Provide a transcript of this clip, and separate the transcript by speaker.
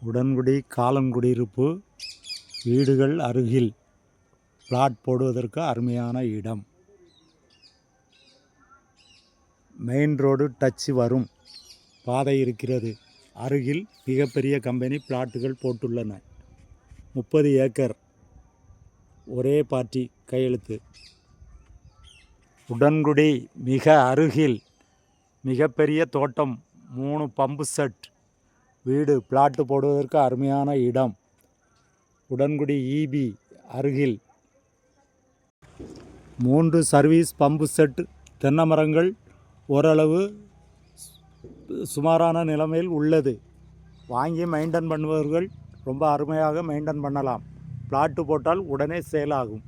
Speaker 1: உடன்குடி காலங்குடியிருப்பு வீடுகள் அருகில் பிளாட் போடுவதற்கு அருமையான இடம். மெயின் ரோடு டச் வரும் பாதை இருக்கிறது. அருகில் மிகப்பெரிய கம்பெனி பிளாட்டுகள் போட்டுள்ளன. 30 ஏக்கர் ஒரே பார்ட்டி கையெழுத்து. உடன்குடி மிக அருகில் மிகப்பெரிய தோட்டம், 3 பம்பு செட் வீடு பிளாட்டு போடுவதற்கு அருமையான இடம். உடன்குடி ஈபி அருகில் 3 சர்வீஸ் பம்பு செட். தென்னை மரங்கள் ஓரளவு சுமாரான நிலைமையில் உள்ளது. வாங்கி மெயின்டைன் பண்ணுபவர்கள் ரொம்ப அருமையாக மெயின்டைன் பண்ணலாம். பிளாட்டு போட்டால் உடனே சேல் ஆகும்.